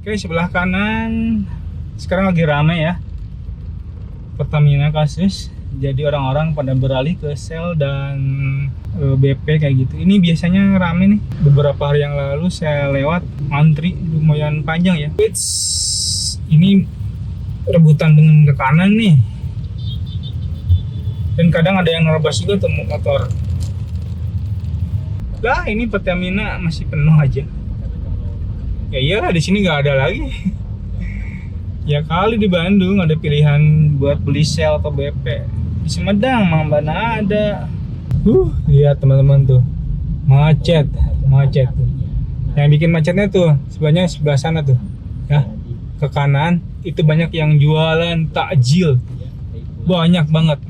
Oke, sebelah kanan sekarang lagi ramai ya, Pertamina kasus. Jadi orang-orang pada beralih ke Shell dan BP kayak gitu. Ini biasanya rame nih. Beberapa hari yang lalu saya lewat, antri lumayan panjang ya. Ini rebutan dengan ke kanan nih. Dan kadang ada yang nerobos juga tuh motor. Lah, ini Pertamina masih penuh aja. Ya iyalah, di sini nggak ada lagi. Ya kali di Bandung ada pilihan buat beli Shell atau BP. Di Sumedang mana ada. Lihat teman-teman tuh, macet tuh. Yang bikin macetnya tuh sebenarnya sebelah sana tuh, ya ke kanan itu banyak yang jualan takjil, banyak banget,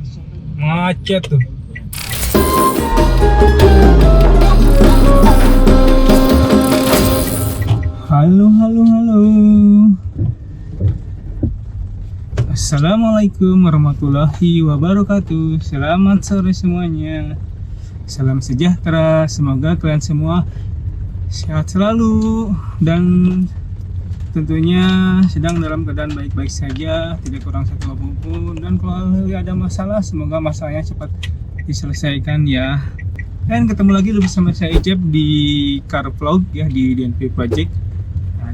macet tuh. Halo. Assalamualaikum warahmatullahi wabarakatuh. Selamat sore semuanya. Salam sejahtera. Semoga kalian semua sehat selalu dan tentunya sedang dalam keadaan baik-baik saja, tidak kurang satu apapun. Dan kalau ada masalah, semoga masalahnya cepat diselesaikan ya. Dan ketemu lagi bersama saya Ijab di Car Vlog ya, di DNP Project.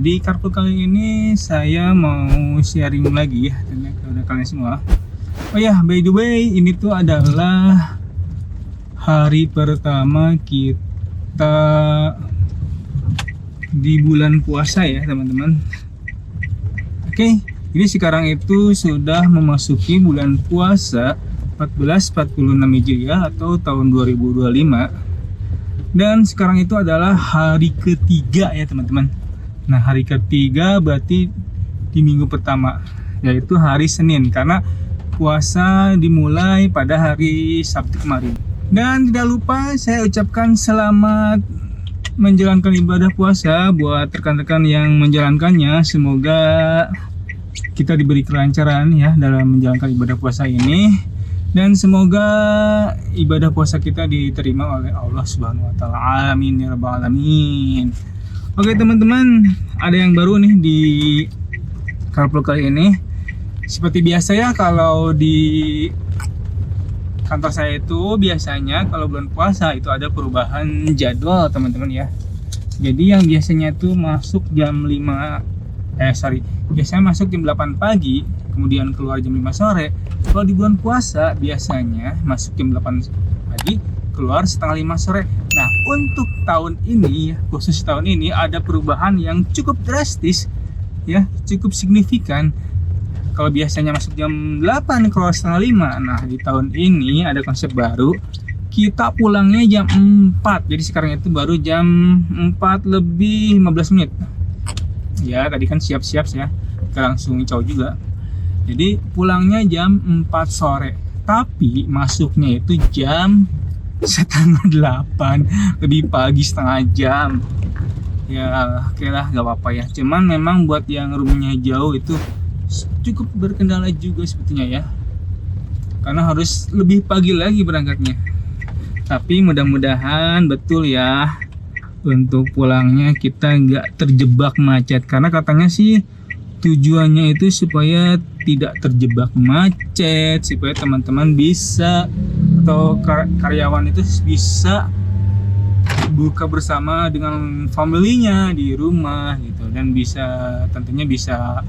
Di Car Vlog kali ini saya mau sharing lagi ya kepada kalian semua. Oh ya, by the way, ini tuh adalah hari pertama kita di bulan puasa ya teman-teman. Oke, jadi sekarang itu sudah memasuki bulan puasa 1446 Hijriah atau tahun 2025. Dan sekarang itu adalah hari ketiga ya teman-teman. Nah, hari ketiga berarti di minggu pertama, yaitu hari Senin, karena puasa dimulai pada hari Sabtu kemarin. Dan tidak lupa saya ucapkan selamat menjalankan ibadah puasa buat rekan-rekan yang menjalankannya. Semoga kita diberi kelancaran ya dalam menjalankan ibadah puasa ini, dan semoga ibadah puasa kita diterima oleh Allah Subhanahu wa taala. Amin ya rabbal alamin. Oke teman-teman, ada yang baru nih di Car Vlog kali ini. Seperti biasa ya, kalau di kantor saya itu biasanya kalau bulan puasa itu ada perubahan jadwal teman-teman ya. Jadi yang biasanya itu masuk jam 5 biasanya masuk jam 8 pagi, kemudian keluar jam 5 sore. Kalau di bulan puasa biasanya masuk jam 8 pagi, keluar setengah 5 sore. Nah, untuk tahun ini, khusus tahun ini ada perubahan yang cukup drastis ya, cukup signifikan. Kalau biasanya masuk jam 8, keluar setengah 5. Nah, di tahun ini ada konsep baru. Kita pulangnya jam 4. Jadi sekarang itu baru jam 4 lebih 15 menit. Ya, tadi kan siap-siap ya. Kita langsung cow juga. Jadi pulangnya jam 4 sore. Tapi masuknya itu jam setengah 8, lebih pagi setengah jam. Ya oke lah, gak apa-apa ya. Cuman memang buat yang rumahnya jauh itu cukup berkendala juga sebetulnya ya, karena harus lebih pagi lagi berangkatnya. Tapi mudah-mudahan betul ya, untuk pulangnya kita nggak terjebak macet. Karena katanya sih tujuannya itu supaya tidak terjebak macet, supaya teman-teman bisa atau karyawan itu bisa buka bersama dengan familinya di rumah gitu, dan bisa tentunya bisa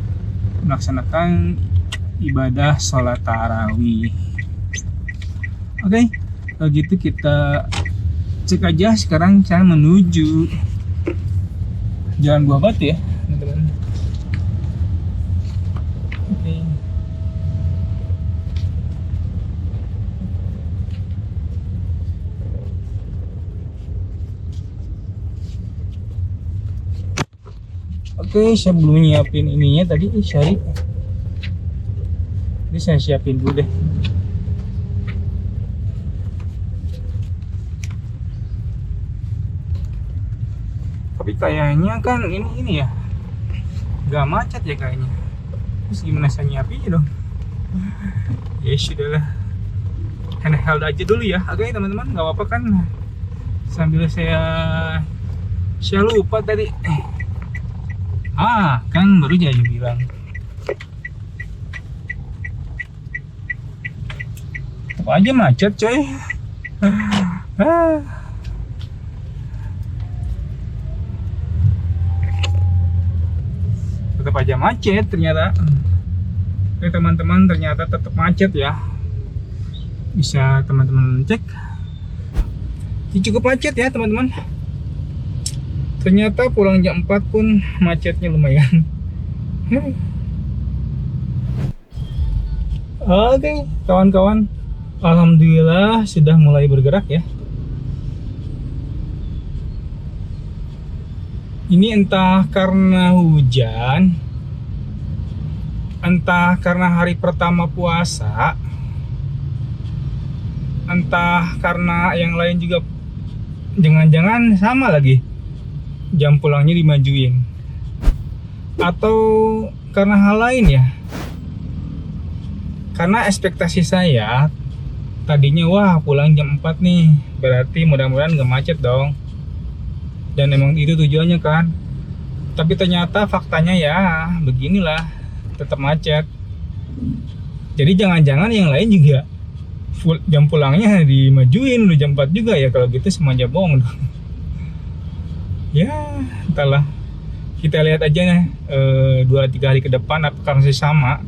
melaksanakan ibadah sholat tarawih. Oke, kalau gitu kita cek aja sekarang cara menuju Jalan Buah Batu ya teman-teman. Oke. Oke, saya belum nyiapin ininya tadi, Syari. Ini saya siapin dulu deh. Tapi kayaknya kan ini ya, gak macet ya kayaknya. Terus gimana saya nyiapinnya dong? Ya sudahlah, handheld aja dulu ya. Oke teman-teman, gak apa-apa kan. Sambil saya lupa tadi. Kan baru aja bilang. Tetap aja macet coy. Tetap aja macet ternyata. Oke teman-teman, ternyata tetap macet ya. Bisa teman-teman cek. Cukup macet ya teman-teman. Ternyata pulang jam 4 pun macetnya lumayan. Oke kawan-kawan, alhamdulillah sudah mulai bergerak ya. Ini entah karena hujan, entah karena hari pertama puasa, entah karena yang lain juga, jangan-jangan sama lagi jam pulangnya dimajuin, atau karena hal lain ya. Karena ekspektasi saya tadinya wah pulang jam 4 nih, berarti mudah-mudahan gak macet dong, dan emang itu tujuannya kan. Tapi ternyata faktanya ya beginilah, tetap macet. Jadi jangan-jangan yang lain juga jam pulangnya dimajuin udah jam 4 juga ya. Kalau gitu semuanya bohong dong. Ya entahlah, kita lihat aja nih 2-3 hari ke depan apakah masih sama,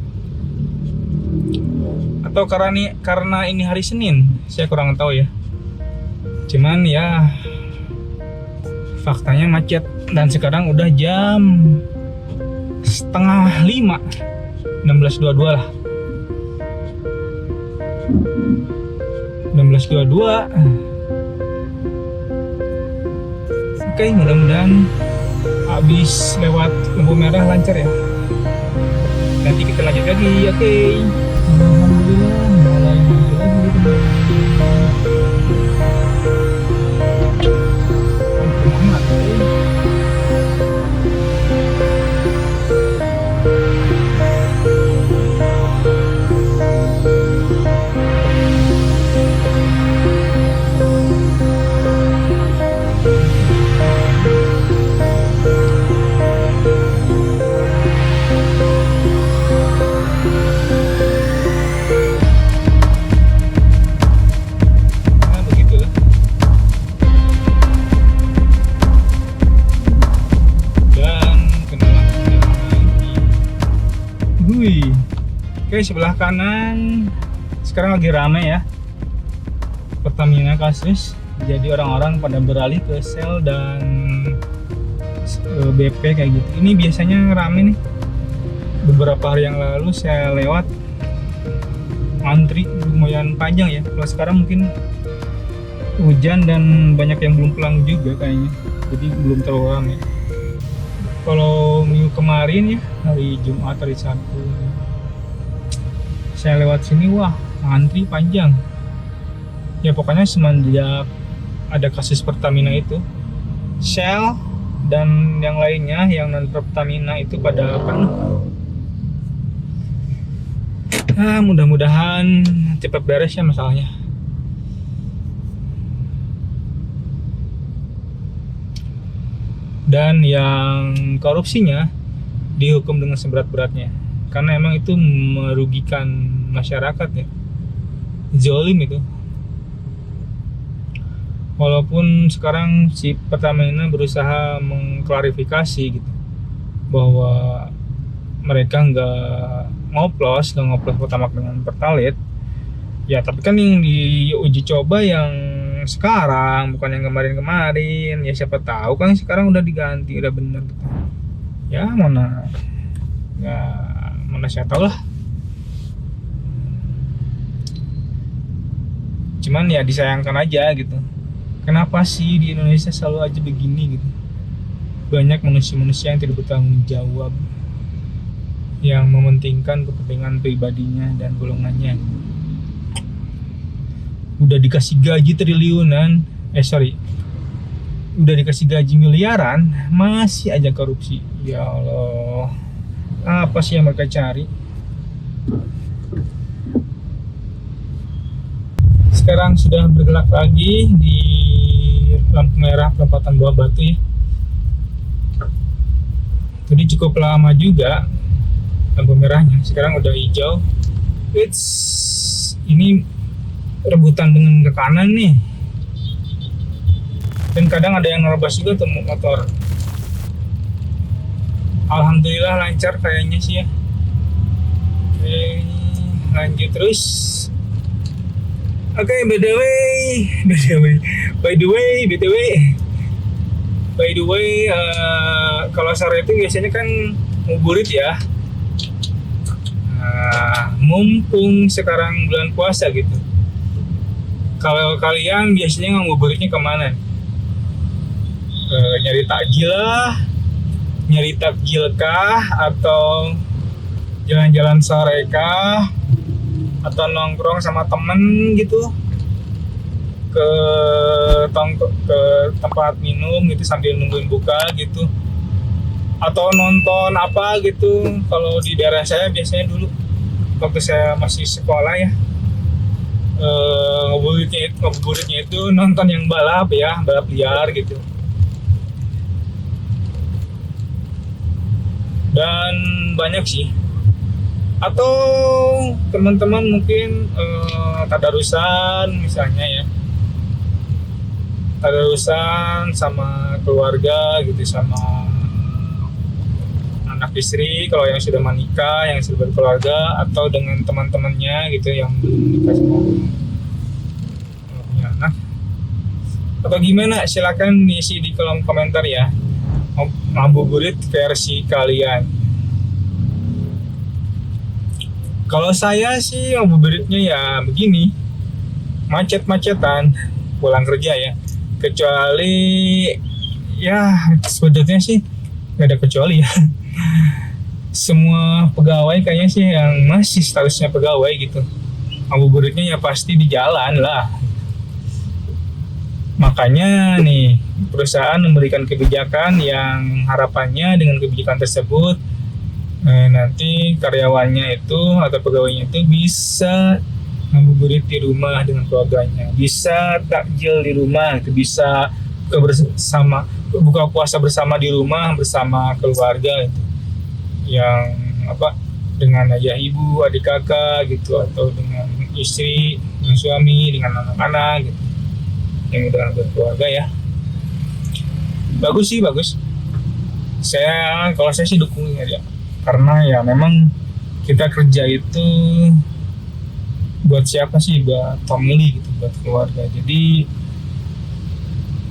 atau karena ini hari Senin, saya kurang tahu ya. Cuman ya faktanya macet, dan sekarang udah jam 4:30, 16.22 lah, 16.22. Oke, mudah-mudahan habis lewat lampu merah lancar ya. Nanti kita lanjut lagi, oke. Alhamdulillah mulai maju lagi. Oke, sebelah kanan sekarang lagi rame ya, Pertamina kasus. Jadi orang-orang pada beralih ke Shell dan BP kayak gitu. Ini biasanya rame nih. Beberapa hari yang lalu saya lewat, antri lumayan panjang ya. Kalau sekarang mungkin hujan dan banyak yang belum pulang juga kayaknya, jadi belum terlalu rame. Kalau minggu kemarin ya, hari Jumat, hari Sabtu, saya lewat sini, wah antri panjang ya. Pokoknya semenjak ada kasus Pertamina itu, Shell dan yang lainnya yang non Pertamina itu pada penuh. Mudah-mudahan cepat beres ya masalahnya. Dan yang korupsinya dihukum dengan seberat-beratnya, karena emang itu merugikan masyarakat ya, zolim itu. Walaupun sekarang si Pertamina berusaha mengklarifikasi gitu, bahwa mereka nggak ngoplos Pertamax dengan Pertalite ya, tapi kan yang diuji coba yang sekarang, bukan yang kemarin-kemarin ya. Siapa tahu kan sekarang udah diganti, udah bener gitu ya. Mana saya tahu lah. Cuman ya disayangkan aja gitu, kenapa sih di Indonesia selalu aja begini gitu. Banyak manusia-manusia yang tidak bertanggung jawab, yang mementingkan kepentingan pribadinya dan golongannya. Udah dikasih gaji triliunan, udah dikasih gaji miliaran, masih aja korupsi. Ya Allah, apa sih yang mereka cari? Sekarang sudah bergerak lagi di lampu merah perempatan Buah Batu ya. Jadi cukup lama juga lampu merahnya. Sekarang udah hijau. Ini rebutan dengan ke kanan nih. Dan kadang ada yang nerobos juga tuh motor. Alhamdulillah lancar kayaknya sih ya. Oke, lanjut terus. Oke, by the way, kalau sore itu biasanya kan ngabuburit ya. Mumpung sekarang bulan puasa gitu. Kalau kalian biasanya ngabuburitnya kemana? Nyari takjil kah, atau jalan-jalan sore kah, atau nongkrong sama temen gitu ke tempat minum gitu sambil nungguin buka gitu, atau nonton apa gitu. Kalau di daerah saya biasanya dulu waktu saya masih sekolah ya, ngabuburitnya itu nonton yang balap liar gitu. Dan banyak sih. Atau teman-teman mungkin tadarusan misalnya ya, tadarusan sama keluarga gitu, sama anak istri kalau yang sudah menikah, yang sudah berkeluarga, atau dengan teman-temannya gitu yang belum menikah semua punya anak. Atau gimana, silakan isi di kolom komentar ya, ngabuburit versi kalian. Kalau saya sih ngabuburitnya ya begini, macet-macetan pulang kerja ya. Kecuali ya sebetulnya sih nggak ada kecuali ya. Semua pegawai kayaknya sih yang masih statusnya pegawai gitu, ngabuburitnya ya pasti di jalan lah. Makanya nih perusahaan memberikan kebijakan yang harapannya dengan kebijakan tersebut nanti karyawannya itu atau pegawainya itu bisa ngabuburit di rumah dengan keluarganya, bisa takjil di rumah, itu bisa buka puasa bersama di rumah bersama keluarga itu, yang dengan ayah ibu, adik kakak gitu, atau dengan istri, dengan suami, dengan anak-anak gitu, yang udah berkeluarga ya. Bagus sih, bagus. Kalau saya sih dukung ya, karena ya memang kita kerja itu buat siapa sih? Buat family gitu, buat keluarga. Jadi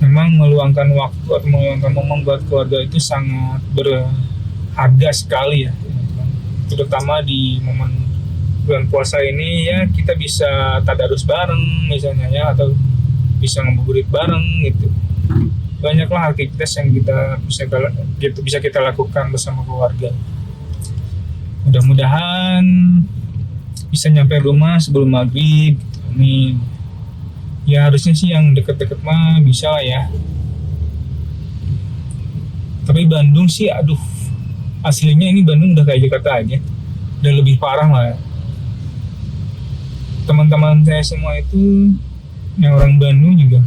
memang meluangkan waktu atau meluangkan momen buat keluarga itu sangat berharga sekali ya. Terutama di momen bulan puasa ini ya, kita bisa tadarus bareng misalnya ya, atau bisa ngabuburit bareng gitu. Banyaklah aktivitas yang bisa kita lakukan bersama keluarga. Mudah-mudahan bisa nyampe rumah sebelum maghrib. Amin. Ya harusnya sih yang deket-deket mah bisa lah ya. Tapi Bandung sih aduh, aslinya ini Bandung udah kayak Jakarta aja, udah lebih parah lah. Teman-teman saya semua itu yang orang Bandung juga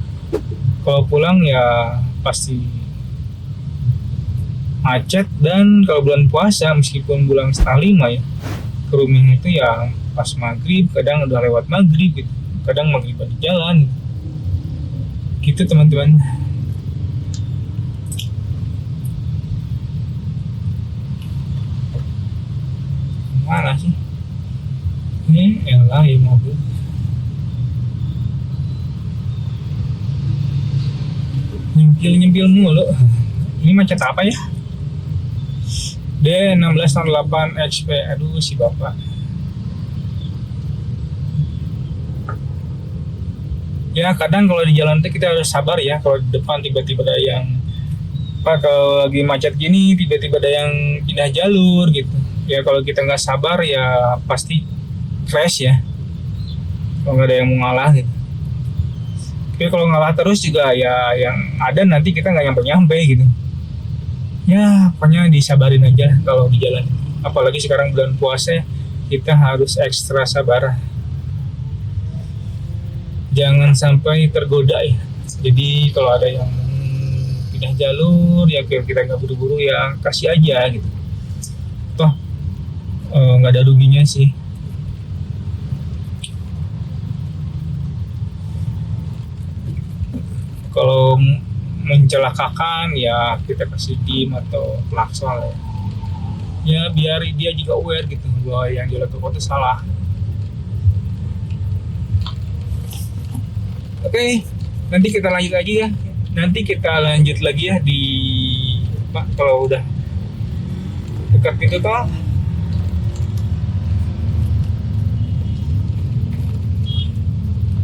kalau pulang ya pasti macet. Dan kalau bulan puasa meskipun bulan 4:30 ya, ke rumah itu ya pas maghrib, kadang udah lewat maghrib gitu, kadang maghrib di jalan gitu teman-teman. Mana sih ini elah ya mobil nyempil mulu. Ini macet apa ya? D1608 HP. Aduh si bapak. Ya kadang kalau di jalan itu kita harus sabar ya. Kalau di depan tiba-tiba ada yang kalau lagi macet gini tiba-tiba ada yang pindah jalur gitu. Ya kalau kita nggak sabar ya pasti crash ya. Kalau nggak ada yang mau ngalah gitu. Tapi kalau ngalah terus juga ya yang ada nanti kita nggak nyampe-nyampe gitu. Ya pokoknya disabarin aja kalau di jalan. Apalagi sekarang bulan puasa, kita harus ekstra sabar. Jangan sampai tergoda ya. Jadi kalau ada yang pindah jalur ya, biar kita nggak buru-buru ya, kasih aja gitu. Toh nggak ada ruginya sih. Kalau mencelakakan ya kita kasih dim atau klakson ya. Ya biar dia juga aware gitu bahwa yang dia lakukan itu salah. Oke, nanti kita lanjut lagi ya. Nanti kita lanjut lagi ya di Pak kalau udah dekat pintu tol.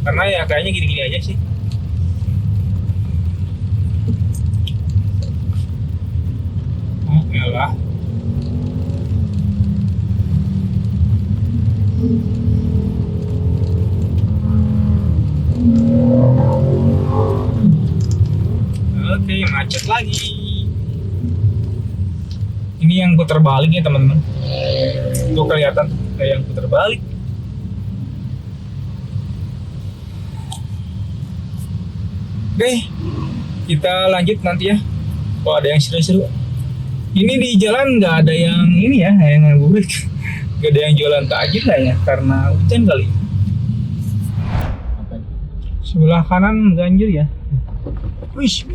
Karena ya kayaknya gini-gini aja sih. Oh, yalah. Oke, macet lagi. Ini yang putar balik ya teman-teman. Tuh kelihatan kayak yang putar balik. Oke, kita lanjut nanti ya. Oh, ada yang seru-seru. Ini di jalan nggak ada yang ini ya, yang ngabuburit. Nggak ada yang jualan takjil lah ya, karena hujan kali. Sebelah kanan banjir ya. Wis.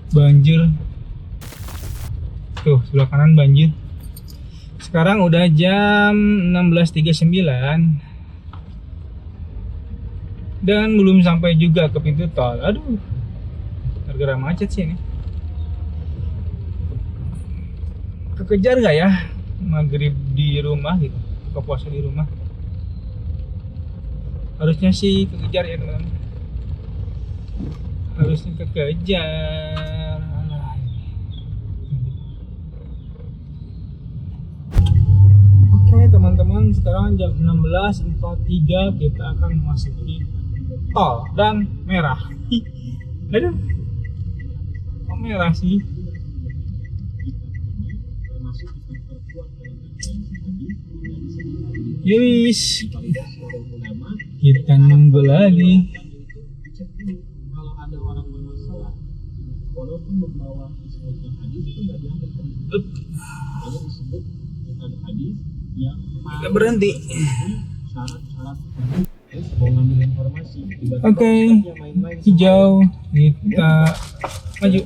Banjir. Tuh, sebelah kanan banjir. Sekarang udah jam 16.39. Dan belum sampai juga ke pintu tol. Aduh, gara-gara macet sih ini. Kekejar nggak ya maghrib di rumah gitu, buka puasa di rumah? Harusnya sih kekejar ya teman-teman. Harusnya kekejar. Oke teman-teman, sekarang jam 16.43 kita akan memasuki tol dan merah. Aduh, kok merah sih? Yes, kita nunggu lagi. Kita berhenti. Oke, hijau, kita maju.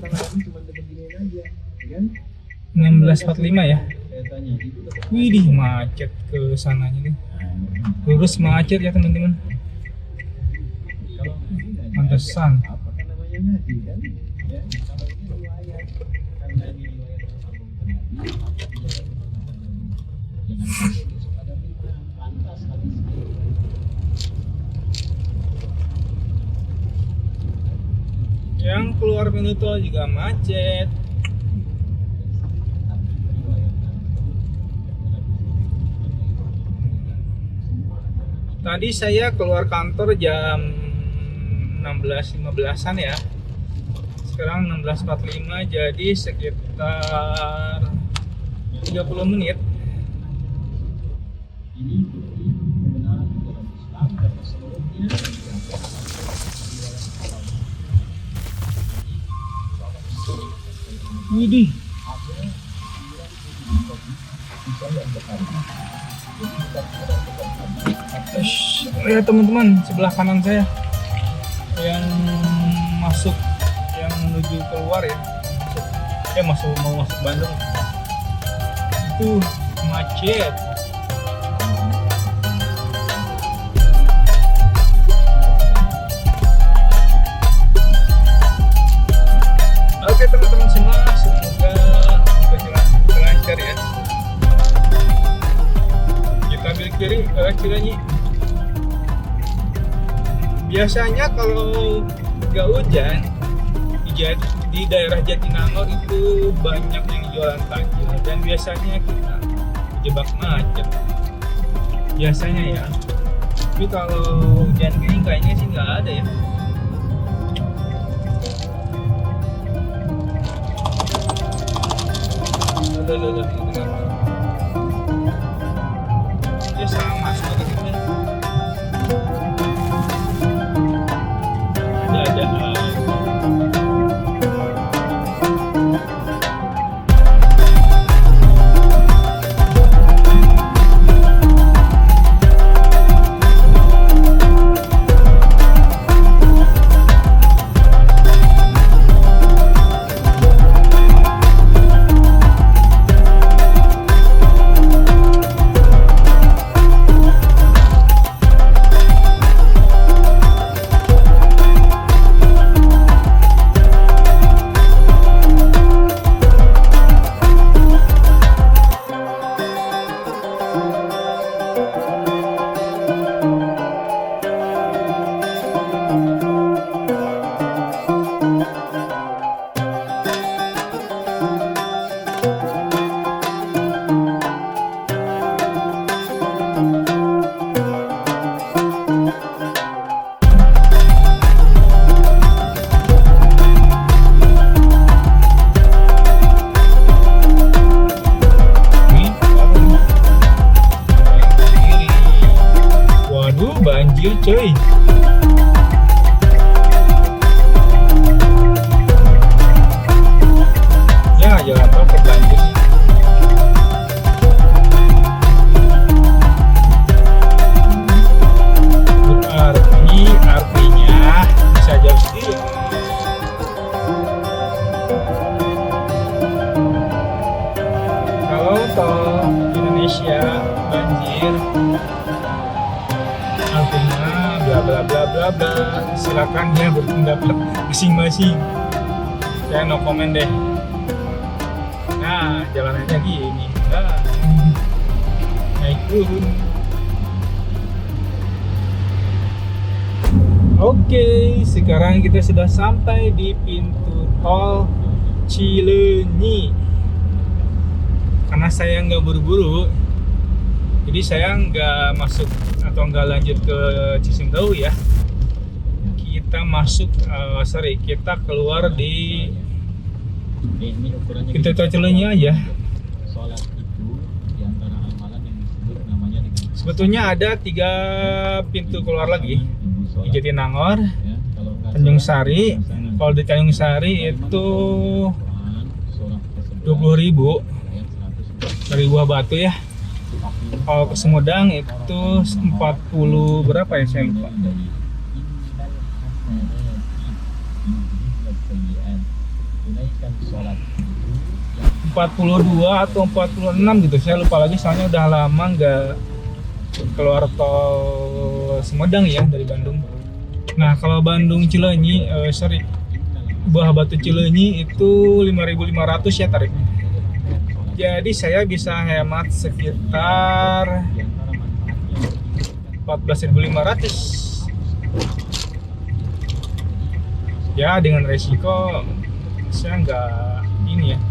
16.45 ya. Widih, macet ke sananya nih. Lurus macet ya teman-teman. Pantesan. Yang keluar pintu tol juga macet. Tadi saya keluar kantor jam 16.15-an ya. Sekarang 16.45, jadi sekitar 30 menit. Widih. Lihat teman-teman, sebelah kanan saya yang masuk, yang menuju keluar ya, mau masuk Bandung, itu macet. Oke teman-teman semua, semoga lancar ya. Kita ambil kiri ke Cilenyi. Biasanya kalau nggak hujan di daerah Jatinangor itu banyak yang jualan takjil dan biasanya kita jebak macet biasanya ya. Tapi kalau hujan gini kayaknya sih nggak ada ya. Dia sama seperti ini. Ada cuy. Ya jalan tol terlanjur. Berarti artinya bisa jauh sendiri. Kalau tol Indonesia banjir, artinya bla bla bla bla bla. Silakan ya berpendapat masing-masing. Saya no comment deh. Nah, jalanannya gini. Nah, naik turun. Oke, sekarang kita sudah sampai di pintu tol Cileunyi. Karena saya nggak buru-buru, jadi saya nggak masuk atau nggak lanjut ke Cisumdawu ya. Kita masuk, kita keluar di pintu tol Cileunyi aja. Sebetulnya ada 3 pintu keluar lagi. Di Jatinangor, Tanjung Sari. Kalau di Tanjung Sari itu 20.000 dari Buah Batu ya. Kalau ke Sumedang itu 40 berapa ya, saya lupa. 42 atau 46 gitu, saya lupa lagi soalnya udah lama nggak keluar tol Sumedang ya dari Bandung. Nah kalau Bandung Cileunyi, Buah Batu Cileunyi itu 5.500 ya tarifnya. Jadi saya bisa hemat sekitar 14.500 ya, dengan resiko saya nggak ini ya,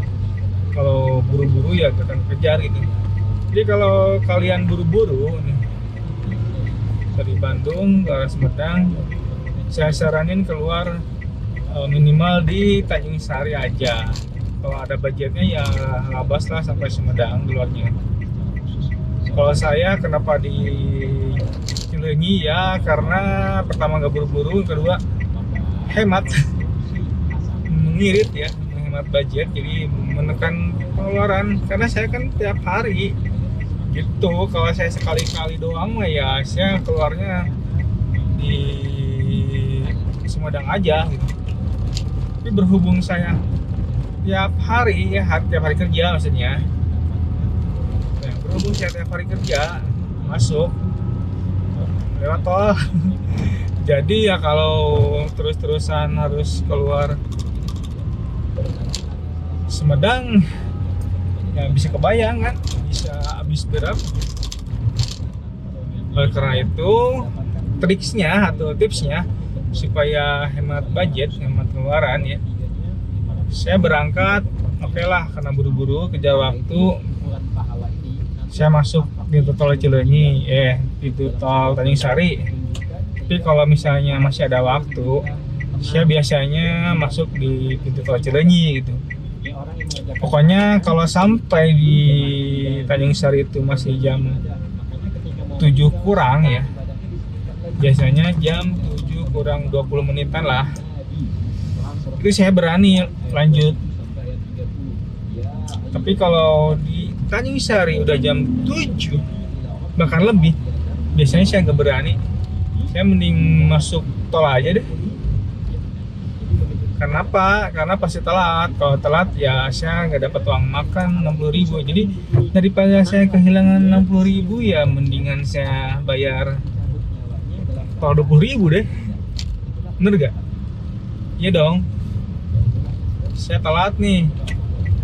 kalau buru-buru ya akan kejar gitu. Jadi kalau kalian buru-buru nih, dari Bandung ke arah Sumedang, saya saranin keluar minimal di Tanjung Sari aja. Kalau ada budgetnya ya labas lah sampai Sumedang keluarnya. Kalau saya kenapa di Cileunyi ya, karena pertama nggak buru-buru, kedua hemat, mengirit ya, menghemat budget, jadi menekan pengeluaran. Karena saya kan tiap hari gitu, kalau saya sekali-kali doang mah ya saya keluarnya di Sumedang aja gitu. Tapi berhubung saya tiap hari ya, tiap hari kerja maksudnya, nah, berhubung saya tiap hari kerja masuk lewat tol jadi ya kalau terus-terusan harus keluar Sumedang ya bisa kebayang kan, bisa habis berapa. Oleh karena itu triksnya atau tipsnya supaya hemat budget, hemat pengeluaran ya, saya berangkat oke lah, karena buru-buru kejar waktu, saya masuk pintu tol Cileunyi, pintu tol Tanjung Sari. Tapi kalau misalnya masih ada waktu, saya biasanya masuk di pintu tol Cileunyi gitu. Pokoknya kalau sampai di Tanjung Sari itu masih jam 7 kurang ya, biasanya jam 7 kurang 20 menitan lah, itu saya berani lanjut. Tapi kalau di Tanjung Sari udah jam 7 bahkan lebih, biasanya saya nggak berani, saya mending masuk tol aja deh. Karena apa? Karena pasti telat. Kalau telat ya saya nggak dapat uang makan 60.000. Jadi daripada saya kehilangan 60.000 ya mendingan saya bayar tol 20.000 deh. Bener gak? Iya dong. Saya telat nih,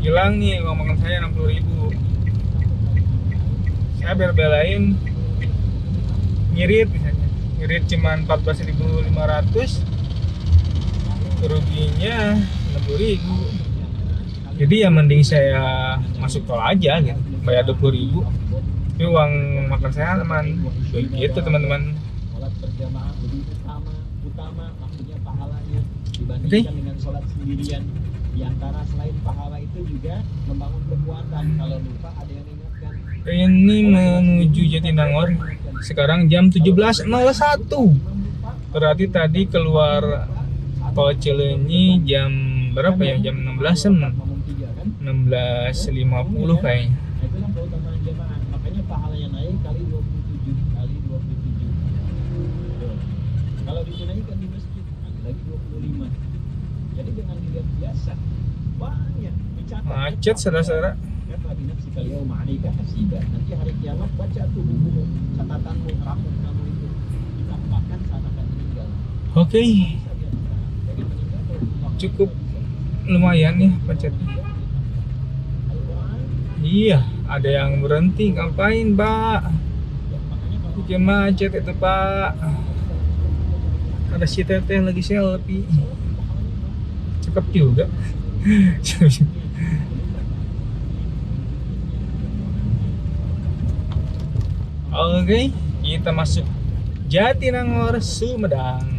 hilang nih uang makan saya 60.000. Saya bela-belain ngirit misalnya, ngirit cuman 14.500, kerugiannya 60.000. Jadi ya mending saya masuk tol aja gitu, bayar 20.000, tapi uang makan saya aman. Gitu teman-teman. Oke. Di antara selain pahala itu juga membangun kekuatan. Kalau lupa ada yang ingatkan. Ini menuju Jatinangor. Sekarang jam 17.01. Berarti tadi keluar tol Cileunyi jam berapa ya? Jam 16.00 16.50 kayaknya. Makanya pahalanya naik kali 27. Kalau dinaikkan di masjid lagi 25. Jadi dengan dilihat biasa banyak dicatat. Macet saudara-saudara. Nanti hari kiamat baca tuh buku catatanmu, rapor kamu itu ditampakkan saat akan meninggal. Oke. Cukup lumayan ya macetnya. Iya, ada yang berhenti. Ngapain, Pak? Bikin macet itu, Pak. Ada si teteh lagi selfie. Cakep juga. Oke, kita masuk Jatinangor, Sumedang.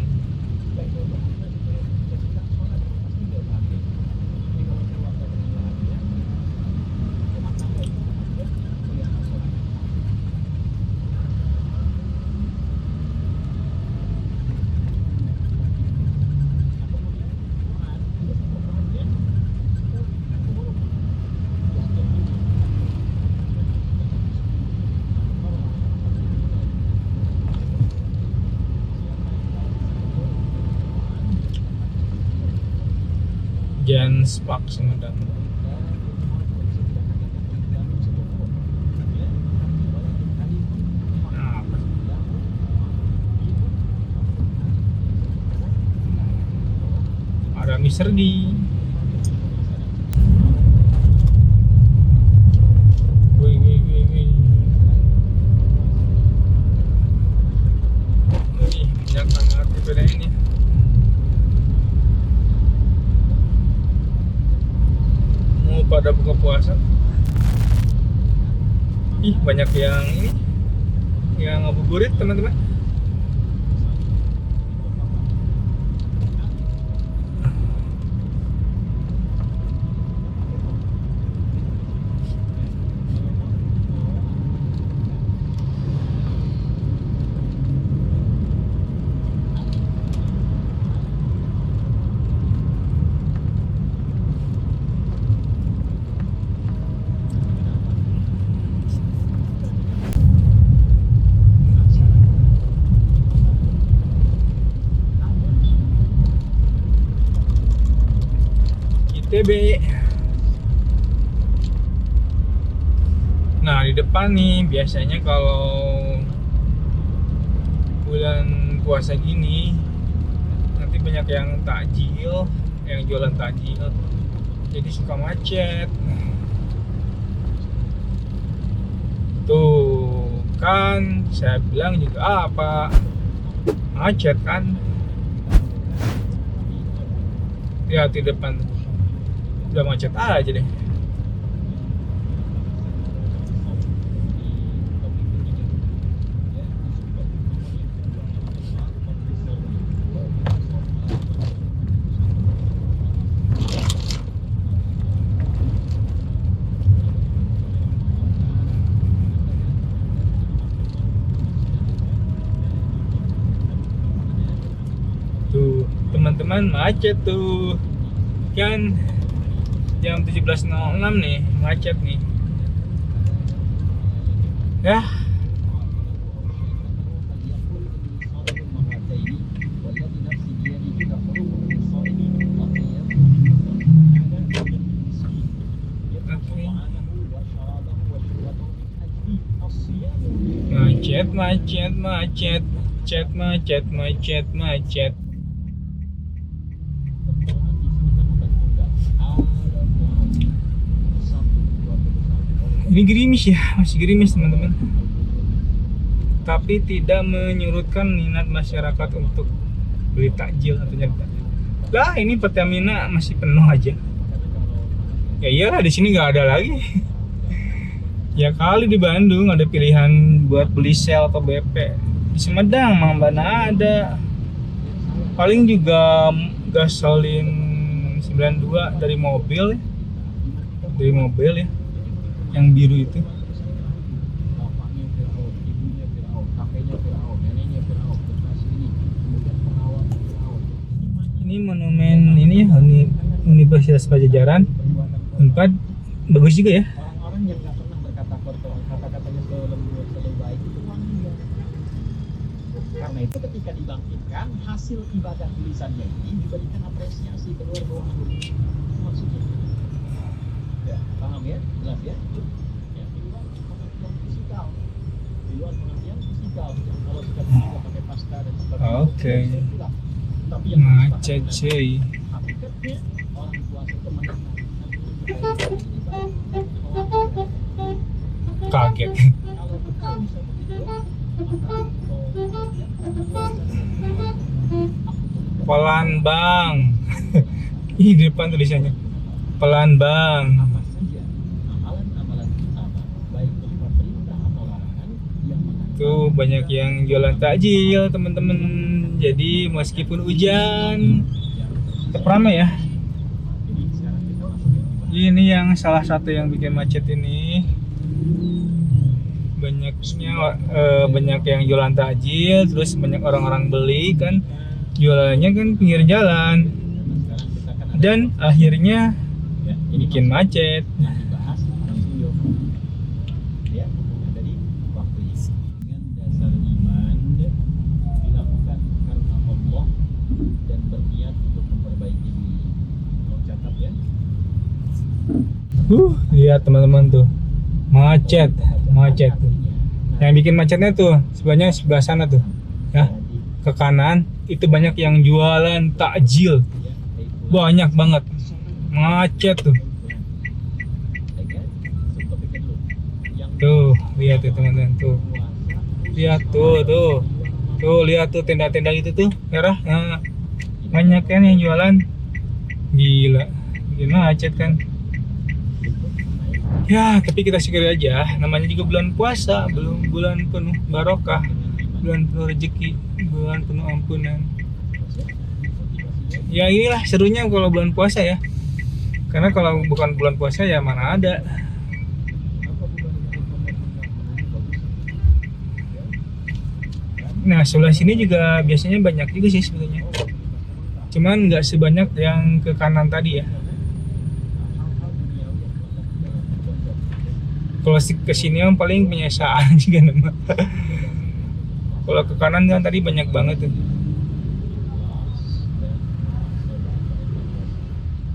Jans Park Sumedang. Nah, ada Mr. D. Wih. Wih, banyak banget sepeda ini. Pada buka puasa. Ih, banyak yang ini yang ngabuburit teman-teman. ITB. Nah, di depan nih biasanya kalau bulan puasa gini nanti banyak yang takjil, yang jualan takjil. Jadi suka macet. Tuh kan saya bilang juga apa macet kan. Lihat di depan udah macet aja deh. Tuh teman-teman macet tuh kan. Jam 17.06 nih, macet nih. Ya. Macet. Ini gerimis ya, masih gerimis teman-teman. Tapi tidak menyurutkan minat masyarakat untuk beli takjil atau nyari takjil. Lah, ini Pertamina masih penuh aja. Ya iyalah, di sini nggak ada lagi. Ya kali di Bandung ada pilihan buat beli sel atau BP. Di Sumedang mana ada. Paling juga gasolin 92 dari mobil ya. Yang biru itu. Ini monumen ini ya, Universitas Pajajaran. Unpad bagus juga ya. Orang-orang yang nggak pernah berkata kotor, kata-katanya selalu baik itu wanita. Karena itu ketika dibangkitkan, hasil ibadah tulisannya ini diberikan apresiasi keluar ruangan. Maksudnya, ya, paham ya, jelas ya. Ya, di luar pengertian fisikal, di luar pengertian fisikal. Kalau sudah juga pakai pasta dan sebagainya. Oke. Tapi yang Macet cuy. hakikatnya orang puasa itu menikmati. Kaget. Kalau kita bisa begitu, Pelan bang. Ih, di depan tulisannya. Pelan bang. apa saja amalan-amalan utama baik berupa perintah atau larangan yang mengandung Tuh banyak yang jualan takjil teman-teman. Jadi meskipun hujan tetap ramai ya. ini sekarang kita masuk ke Ini yang salah satu yang bikin macet ini. Banyak yang jualan takjil, terus banyak orang-orang beli kan, jualannya kan pinggir jalan, sekarang kita kan ada dan akhirnya ya, ini bikin macet. yang dibahas langsung yuk ya hubungan dari waktu ini dengan dasar iman dilakukan karena Allah dan berniat untuk memperbaiki diri. Mau catat ya. Lihat teman-teman tuh, macet tuh. Yang bikin macetnya tuh sebenarnya sebelah sana tuh, ya ke kanan itu banyak yang jualan takjil, banyak banget, macet tuh. Tuh lihat tuh teman-teman tuh, lihat tuh, lihat tuh tenda-tenda itu tuh merah, nah, banyak kan yang jualan, gila, bikin macet kan. Ya, tapi kita syukuri aja. Namanya juga bulan puasa, belum bulan penuh barokah, bulan penuh rezeki, bulan penuh ampunan. Ya inilah serunya kalau bulan puasa ya. Karena kalau bukan bulan puasa ya mana ada. Nah, sebelah sini juga biasanya banyak juga sih sebetulnya. Cuman nggak sebanyak yang ke kanan tadi ya. Kalau ke sini yang paling penyesaan juga nama. Kalau ke kanan kan tadi banyak banget tuh.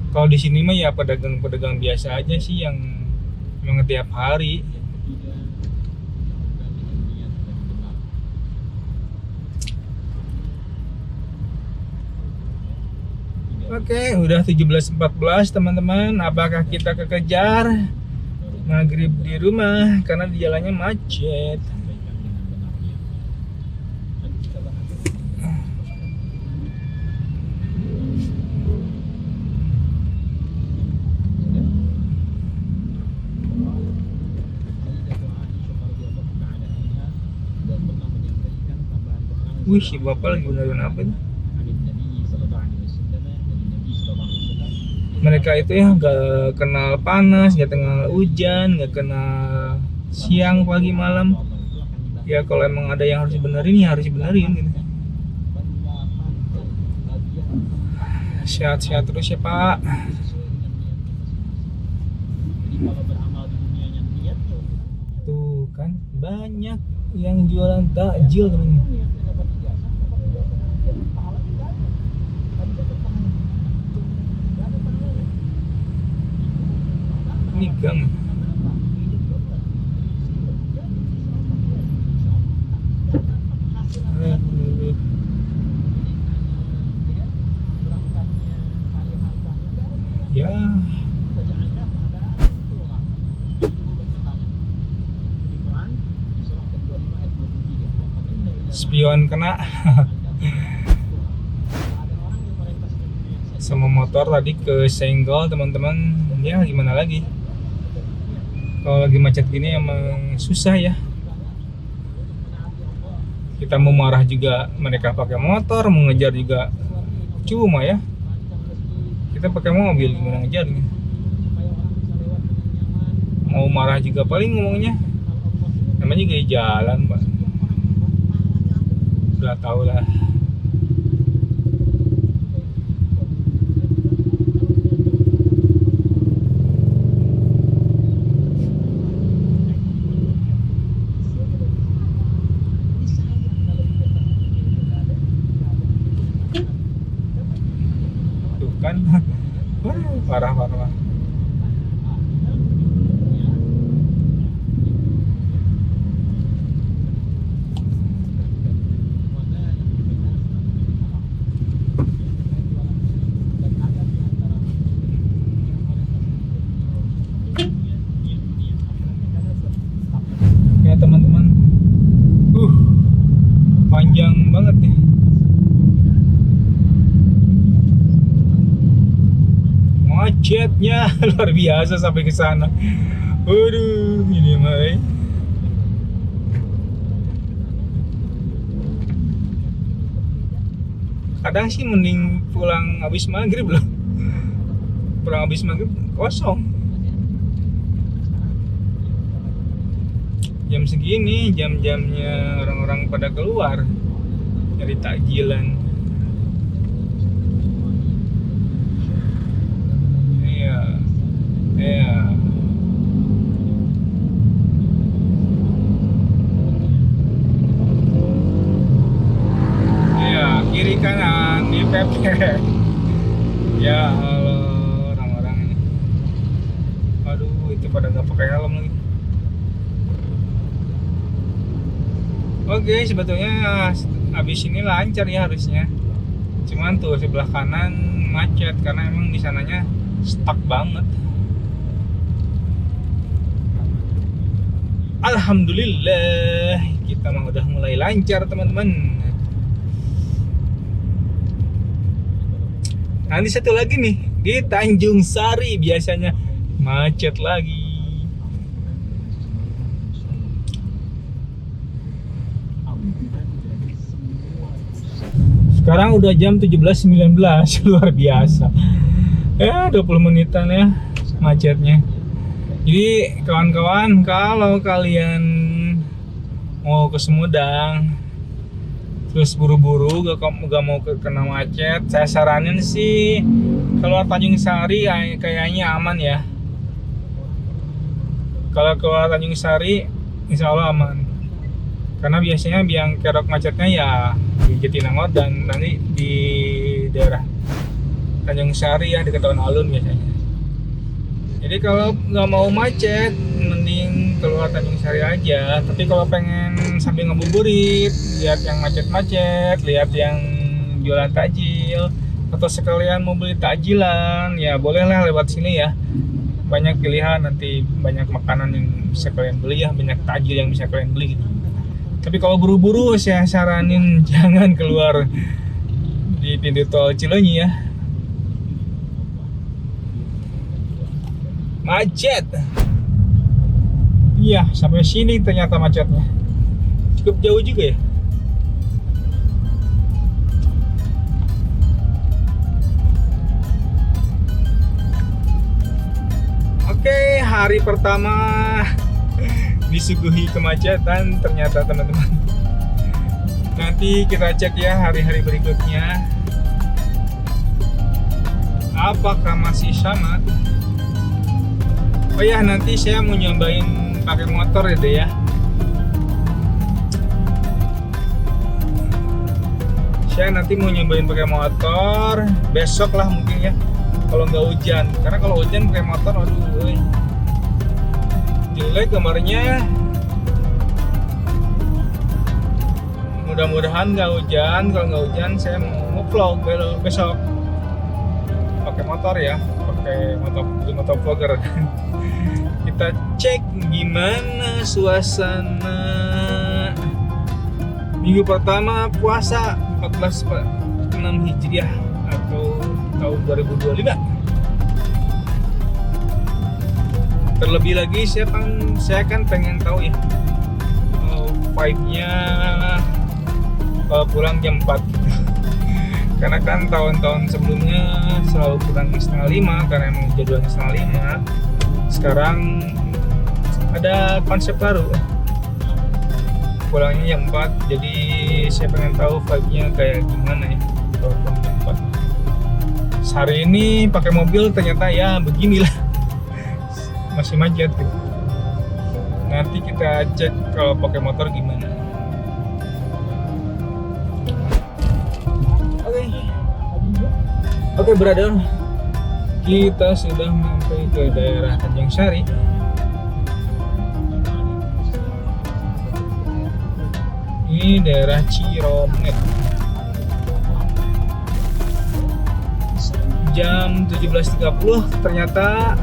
Kalau di sini mah ya pedagang-pedagang biasa aja sih yang memang tiap hari. Oke, udah 17.14 teman-teman. Apakah kita kekejar maghrib di rumah karena di jalannya macet? Wih, si bapak lagi benerin apa nih? Mereka itu ya nggak kenal panas, nggak kenal hujan, nggak kenal siang, pagi, malam. Ya kalau emang ada yang harus dibenerin ya harus dibenerin gitu. Sehat-sehat terus ya Pak. Tuh kan banyak yang jualan takjil teman-teman. Ini gang. Aduh. Ya. Spion kena. Sama motor tadi kesenggol teman-teman. Ya gimana lagi? Kalau lagi macet gini emang susah ya. Kita mau marah juga mereka pakai motor, mau ngejar juga cuma ya. Kita pakai mobil gimana ngejarnya? Mau marah juga paling ngomongnya. Namanya juga jalan, Pak. Udah tau lah. parah. Ya teman-teman, panjang banget ya. Macetnya luar biasa sampai ke sana. Waduh, ini mah. Kadang sih mending pulang habis maghrib loh. Pulang habis maghrib kosong. Jam segini, jam-jamnya orang-orang pada keluar nyari takjilan. Iya. Kiri kanan di PP. Ya Allah, orang-orang ini. Aduh, itu pada nggak pakai helm lagi. Oke, sebetulnya habis ini lancar ya harusnya. Cuman tuh sebelah kanan macet karena emang di sananya stuck banget. Alhamdulillah, kita mah udah mulai lancar teman-teman. Nanti satu lagi nih di Tanjung Sari biasanya macet lagi. Sekarang udah jam 17.19, luar biasa. Ya 20 menitan ya macetnya. Jadi kawan-kawan, kalau kalian mau ke Sumedang terus buru-buru gak mau kena macet, saya saranin sih keluar Tanjung Sari kayaknya aman ya. Kalau keluar Tanjung Sari insya Allah aman, karena biasanya biang kerok macetnya ya di Jatinangor dan nanti di daerah Tanjung Sari ya, dekat alun-alun biasanya. Jadi kalau nggak mau macet, mending keluar Tanjung Sari aja. Tapi kalau pengen sambil ngabuburit, lihat yang macet-macet, lihat yang jualan takjil, atau sekalian mau beli takjilan, ya bolehlah lewat sini ya. Banyak pilihan, nanti banyak makanan yang bisa kalian beli ya, banyak takjil yang bisa kalian beli gitu. Tapi kalau buru-buru, saya saranin jangan keluar di pintu tol Cileunyi ya. Macet. Iya, sampai sini ternyata macetnya. Cukup jauh juga ya. Oke, hari pertama disuguhi kemacetan ternyata teman-teman. Nanti kita cek ya hari-hari berikutnya. Apakah masih sama? Oh ya, nanti saya mau nyobain pakai motor ya deh ya. Saya nanti mau nyobain pakai motor besok lah mungkin ya, kalau nggak hujan. Karena kalau hujan pakai motor, aduh, jelek gambarnya. Mudah-mudahan nggak hujan. Kalau nggak hujan, saya mau vlog besok pakai motor ya, pakai motovlogger. Kita cek gimana suasana minggu pertama puasa 14/6 Hijriah atau tahun 2025. Terlebih lagi saya kan pengen tahu ya vibe-nya pulang jam 4. Karena kan tahun-tahun sebelumnya selalu pulang setengah 5 karena emang jadwalnya setengah 5. Sekarang ada konsep baru, pulangnya jam 4. Jadi saya pengen tahu vibe-nya kayak gimana ya kalau pulang jam 4. Hari ini pakai mobil ternyata ya beginilah, masih macet gitu. Nanti kita cek kalau pakai motor gimana. Oke brother, Kita sudah sampai ke daerah Tanjung Sari. Ini daerah Ciromet. Jam 17.30 ternyata.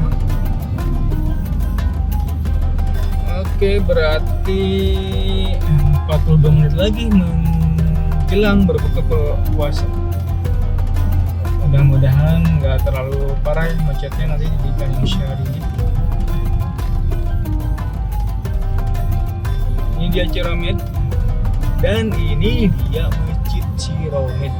Oke, berarti 42 menit lagi menjelang berbuka puasa. Mudah-mudahan nggak terlalu parah macetnya nanti di Tanjung Sari. Ini dia Ciromet dan ini dia Masjid Ciromet.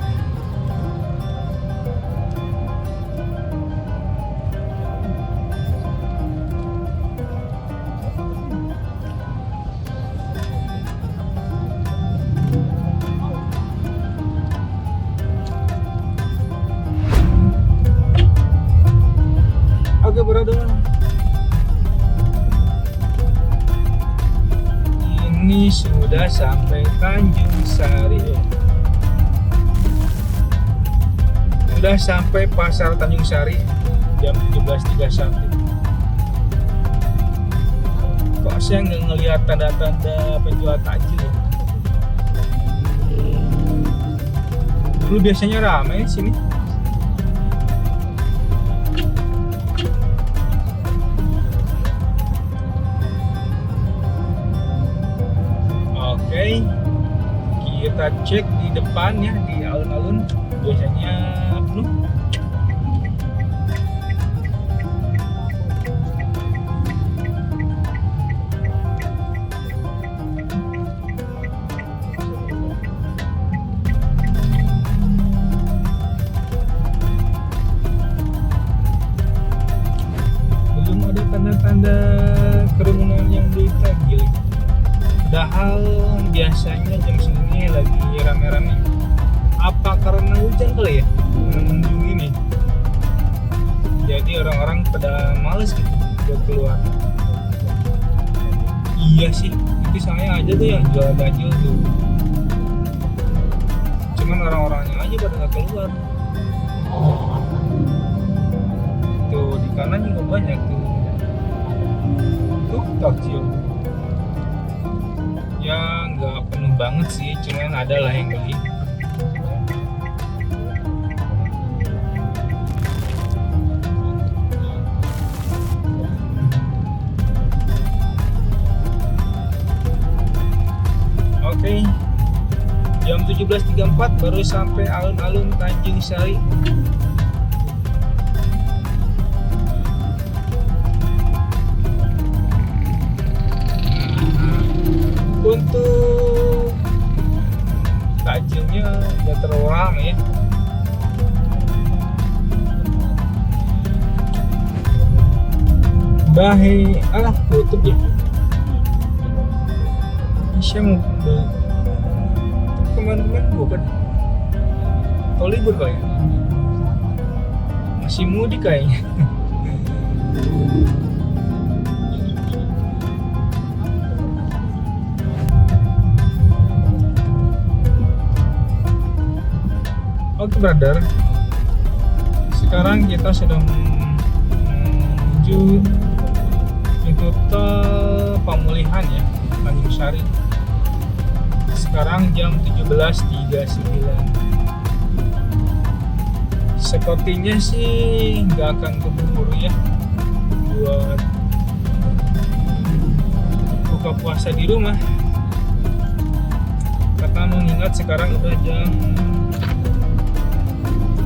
Oke, brother. Ini sudah sampai Tanjung Sari. Sudah sampai pasar Tanjung Sari jam 17.31. Kok saya nggak ngelihat tanda-tanda penjual takjil ya? Dulu biasanya ramai sini. Oke, kita cek di depan ya, di alun-alun biasanya penuh. Belum ada tanda-tanda kerumunan yang ditagih. Padahal biasanya jam segini lagi rame-rame. Apa karena hujan kali ya? Mendung ini. Jadi orang-orang pada males gitu buat keluar. Iya sih, itu saya aja tuh yang jual takjil tuh. Cuman orang-orangnya aja pada nggak keluar. Tuh di kanan juga banyak tuh. Tuh takjil. Ya nggak penuh banget sih, cuman ada lah yang beli. Oke, jam 17.34 baru sampai alun-alun Tanjung Sari. Untuk takjilnya nggak terlalu ramai ya. Bahe tutup ya. Saya mau kemarin bukan atau libur kayaknya, masih mudik kayaknya. Oke, brother. Sekarang kita sudah menuju pintu tol pemulihan ya, Tanjung Sari. Sekarang jam 17.39. Sepertinya sih nggak akan keburu ya buat buka puasa di rumah. Karena mengingat sekarang udah jam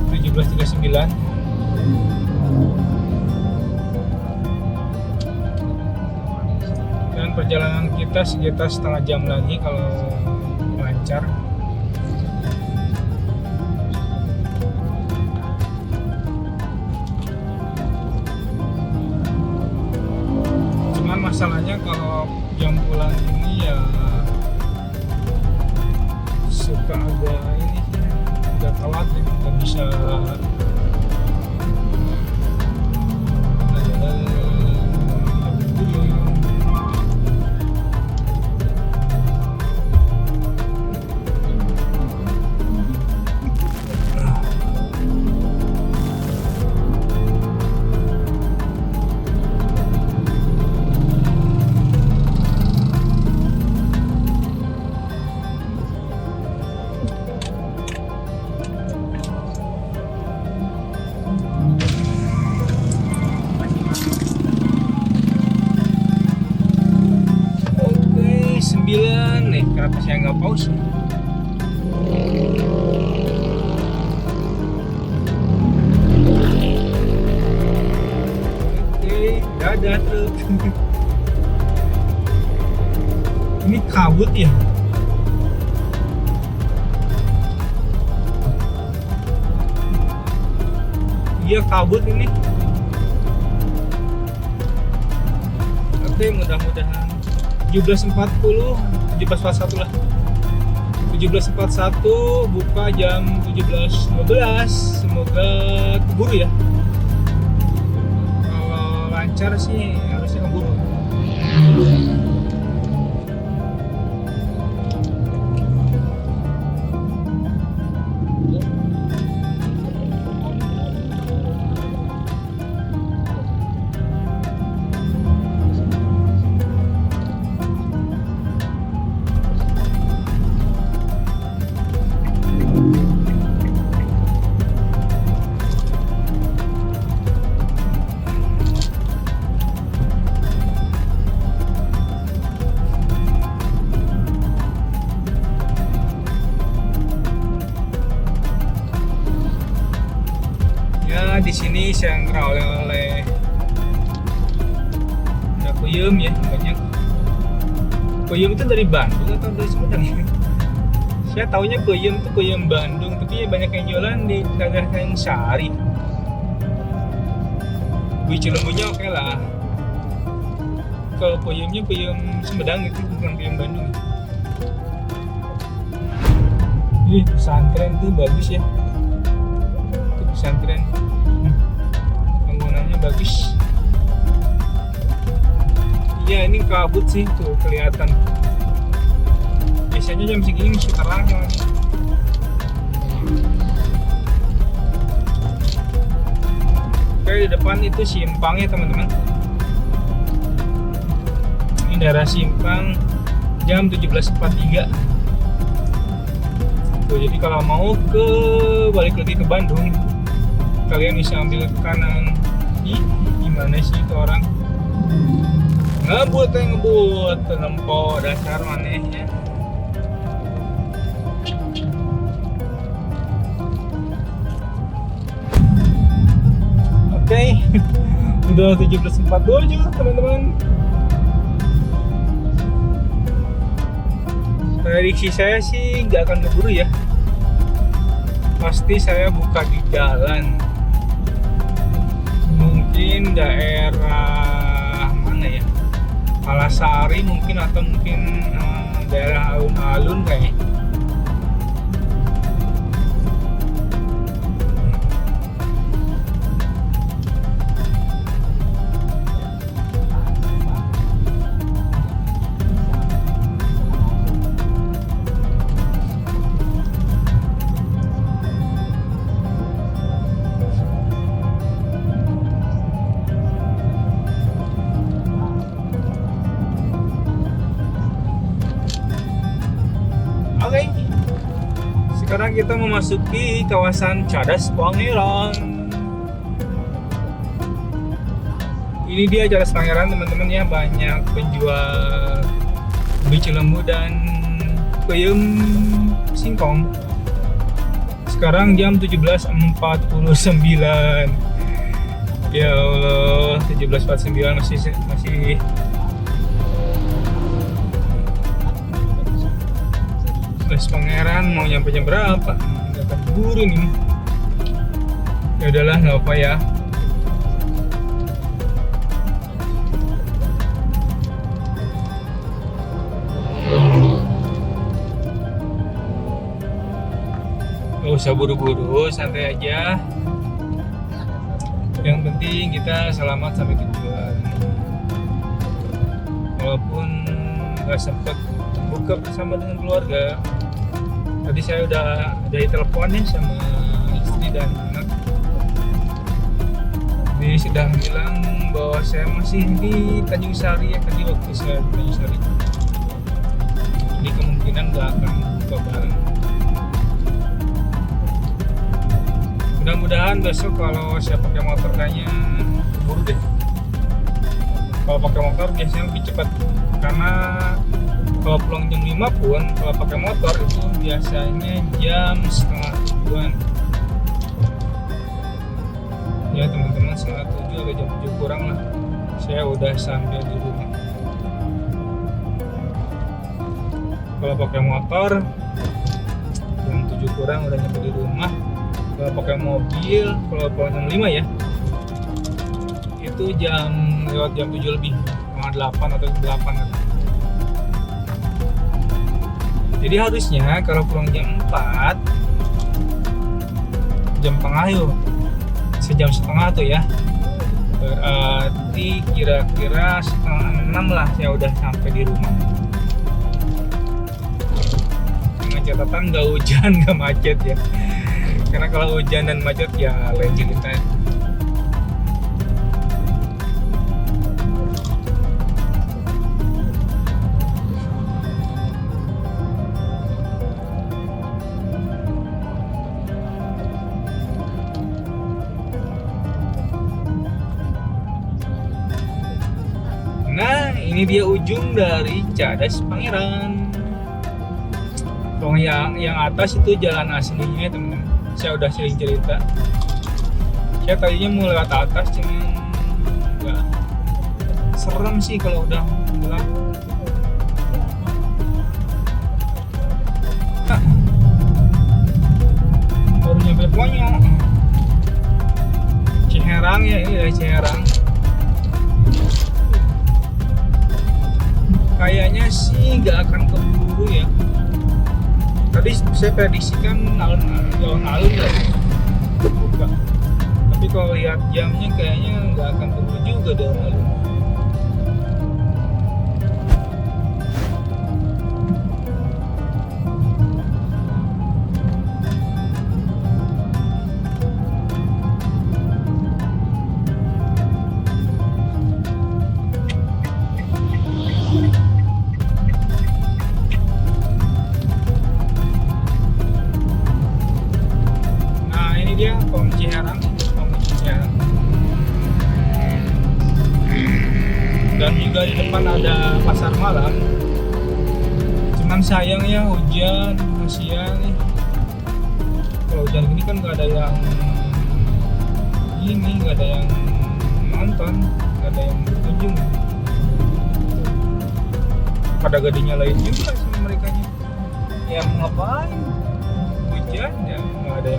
17.39. Dan perjalanan kita sekitar setengah jam lagi kalau lancar. Cuman masalahnya kalau jam pulang ini ya suka agak ini udah telat ya, nggak bisa nih, kenapa saya nggak pause? Oke, dadah truk. Ini kabut ya. Iya kabut ini. Oke, mudah-mudahan 17.40, 17.41 lah. 17.41 buka jam 17.15. Semoga keburu ya. Kalau lancar sih harusnya keburu. Di sini saya ngerol oleh ada peyem ya, banyak peyem itu dari Bandung atau dari Sumedang ya? Saya taunya peyem itu peyem Bandung, tapi banyak yang jualan di daerah yang Sari. Biji lembunya oke lah. Kalau peyemnya peyem Sumedang itu bukan peyem Bandung. Ih, pesantren tuh bagus ya. Itu pesantren. Bangunannya bagus. Iya, ini kabut sih tuh kelihatan. Biasanya jam segini masih terang kan. Oke, di depan itu simpang ya teman-teman. Ini daerah simpang jam 17.43. Tuh, jadi kalau mau balik lagi ke Bandung, kalian bisa ambil ke kanan. Ih, gimana sih itu orang? Ngebut nempo dasar manehnya. Oke, udah 17.47 teman-teman. Prediksi saya sih nggak akan keburu ya. Pasti saya buka di jalan. Mungkin daerah mana ya? Palasari mungkin, atau mungkin daerah alun-alun kayaknya. Oke, sekarang kita memasuki kawasan Cadas Pangeran. Ini dia Cadas Pangeran teman-teman ya, banyak penjual biji lembu dan peyem singkong. Sekarang jam 17.49. Ya Allah, 17.49 masih Cadas Pangeran. Mau nyampe jam berapa? Nggak akan buru nih. Ya udahlah, nggak apa ya. Nggak usah buru-buru, santai aja. Yang penting kita selamat sampai tujuan. Walaupun nggak sempet buka bersama dengan keluarga. Tadi saya udah telepon nih sama istri dan anak. Dia sudah bilang bahwa saya masih di Tanjung Sari ya, tadi waktu saya di Tanjung Sari. Jadi kemungkinan nggak akan buka bareng. Mudah-mudahan besok kalau saya pakai motor kayaknya keburu deh. Kalau pakai motor biasanya lebih cepat karena Kalau pulang jam 5 pun kalau pakai motor itu biasanya jam setengah 7-an. Ya teman-teman, setengah 7 atau jam 7 kurang lah saya udah sampai di rumah. Kalau pakai motor jam 7 kurang udah nyampe di rumah. Kalau pakai mobil, kalau pulang jam 5 ya itu lewat jam 7 lebih, setengah 8 atau jam 8 kan. Jadi harusnya kalau pulang jam 4 jam tengah yuk, sejam setengah tuh ya, berarti kira-kira setengah 6 lah saya udah sampai di rumah. Dengan catatan nggak hujan nggak macet ya, karena kalau hujan dan macet ya lain cerita. Nah, ini dia ujung dari Cadas Pangeran. Kalau yang atas itu jalan aslinya teman-teman. Saya udah sering cerita. Saya tadinya mau lewat atas, cuman enggak. Serem sih kalau udah gelap. Baru nyampe Ponyok. Ciherang ya, ini dari Ciherang. Kayaknya sih nggak akan keburu ya. Tadi saya prediksikan alun-alun ya buka. Tapi kalau lihat jamnya kayaknya nggak akan keburu juga di alun-alun. Dia Pom Ciherang. Dan juga di depan ada pasar malam. Cuman sayangnya hujan, kasihan nih. Kalau hujan gini kan nggak ada yang nonton, nggak ada yang berkunjung. Pada gak dinyalain juga sama mereka nya. Ya mau ngapain? Hujan ya nggak ada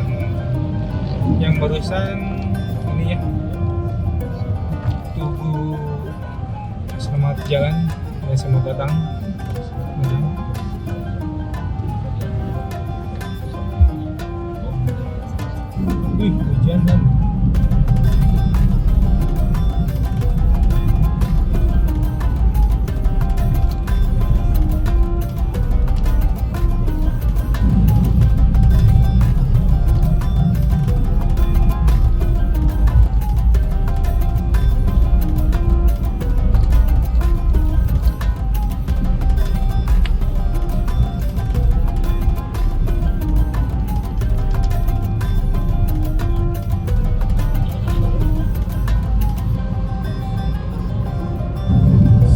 yang barusan ini ya, Tugu selamat jalan dan selamat datang. Hujan kan.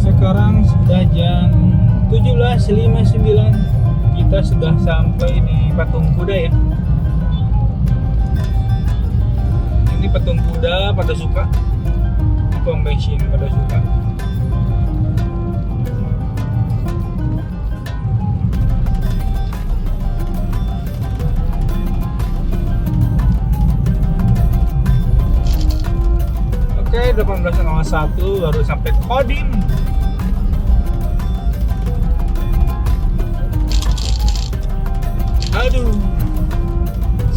Sekarang sudah jam 17.59. Kita sudah sampai di Patung Kuda ya. Ini Patung Kuda pada suka, di pom bensin pada suka. Oke, 18.01 baru sampai Kodim. Aduh,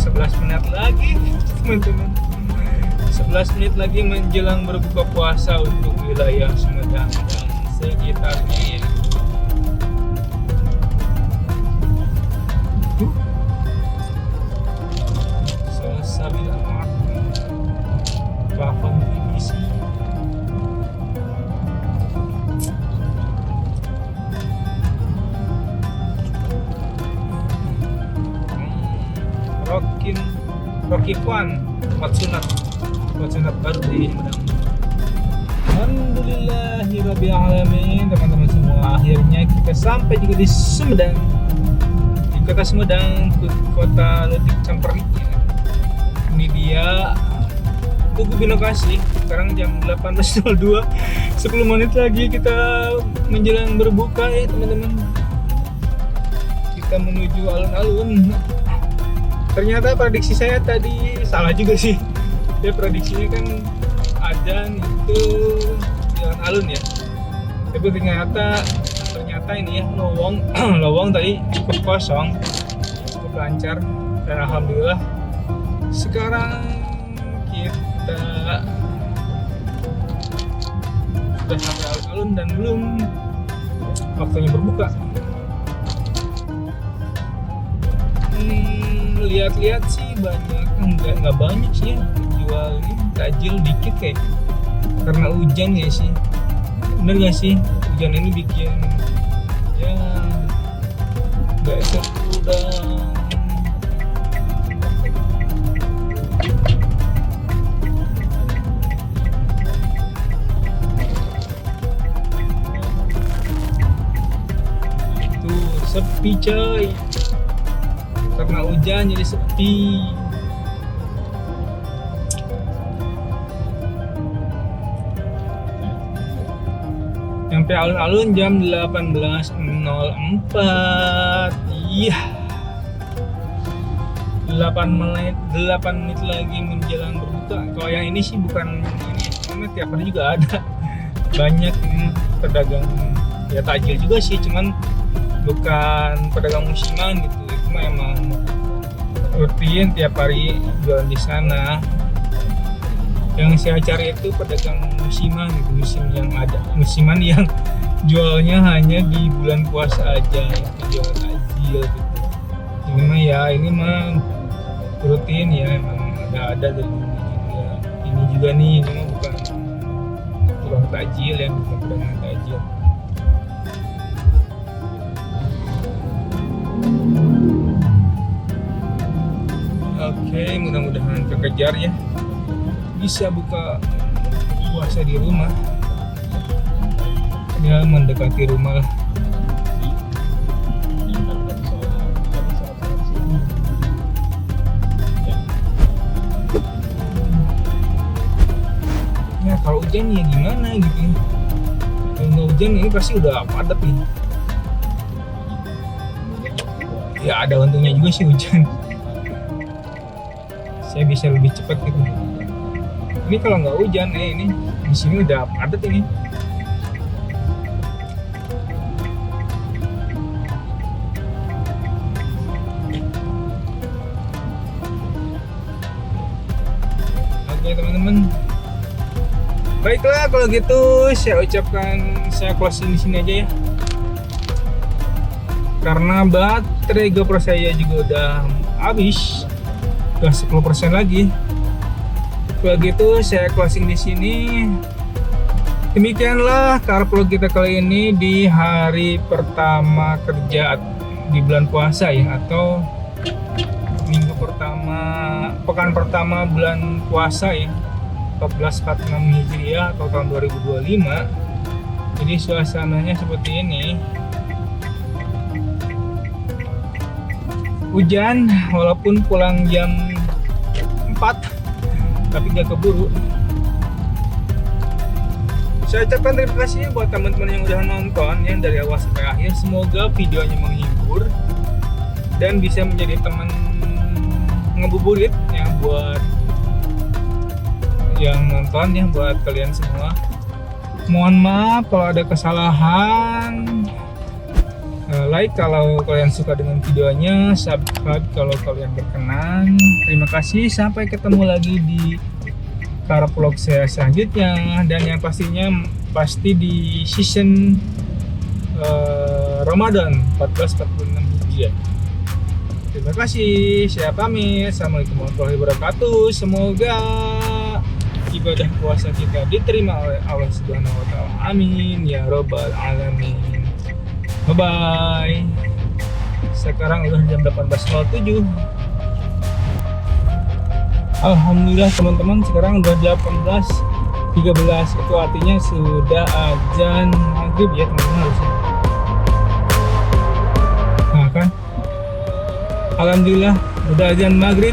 11 menit lagi teman-teman. 11 menit lagi menjelang berbuka puasa untuk wilayah Sumedang dan sekitarnya ya. Salsabil amat plafon PVC. Rocky Kwan, buat sunat baru di Sumedang. Alhamdulillahirabbil alamin, teman-teman semua, akhirnya kita sudah sampai juga di Sumedang, di kota Sumedang, kota Letik Camperik. Ini dia Tugu Binokasi. Sekarang jam 18.02, 10 menit lagi kita menjelang berbuka ya teman-teman. Kita menuju alun-alun. Ternyata prediksi saya tadi salah juga sih. Ya prediksinya kan adzan itu jalan alun ya. Tapi ternyata ini ya lowong tadi cukup kosong, cukup lancar, dan alhamdulillah sekarang kita sudah sampai alun-alun dan belum waktunya berbuka. Lihat-lihat sih banyak, nggak banyak sih ya jual ini takjil dikit kayak karena hujan ya sih. Bener nggak sih, hujan ini bikin ya nggak seru dan tuh sepi coy, karena hujan jadi sepi. Sampai alun-alun jam 18.04. Iya. 8 menit lagi menjelang berbuka. Kalau yang ini sih bukan ini, karena tiap hari juga ada. Banyak ini pedagang ya takjil juga sih, cuman bukan pedagang musiman gitu. Itu mah emang rutin tiap hari jualan di sana. Yang saya cari itu pedagang musiman gitu, musiman yang jualnya hanya di bulan puasa aja, jual takjil gitu. Ini mah rutin ya, emang ada dari dulu juga. Ini juga nih, ini mah bukan tukang takjil ya, bukan pedagang takjil. Oke, mudah-mudahan terkejar ya, bisa buka puasa di rumah ya, mendekati rumah lah. Ya kalau hujan ya gimana gitu, kalau nggak hujan ini pasti udah padat nih ya. Ada untungnya juga sih hujan, saya bisa lebih cepat gitu. Ini kalau nggak hujan, ini di sini udah padat ini. Oke teman-teman, baiklah kalau gitu saya closing di sini aja ya. Karena baterai GoPro saya juga udah habis, udah 10% lagi. Kalau gitu saya closing di sini. Demikianlah car vlog kita kali ini di hari pertama kerja di bulan puasa ya, atau minggu pertama, pekan pertama bulan puasa ya, 1446 Hijriah atau tahun 2025. Jadi suasananya seperti ini. Hujan walaupun pulang jam 4 tapi gak keburu. Saya ucapkan terima kasih buat teman-teman yang udah nonton ya dari awal sampai akhir. Semoga videonya menghibur dan bisa menjadi teman ngebuburit ya buat yang nonton ya, buat kalian semua. Mohon maaf kalau ada kesalahan. Like kalau kalian suka dengan videonya, subscribe kalau kalian berkenan. Terima kasih, sampai ketemu lagi di car vlog saya selanjutnya, dan yang pastinya pasti di season Ramadan 1446 Hijriah. Terima kasih, saya pamit. Assalamualaikum warahmatullahi wabarakatuh. Semoga ibadah puasa kita diterima oleh Allah Subhanahu wa taala. Amin ya robbal alamin. Bye bye. Sekarang udah jam 18.07. Alhamdulillah teman-teman, sekarang udah 18.13. Itu artinya sudah azan maghrib ya teman-teman harusnya. Alhamdulillah udah azan maghrib.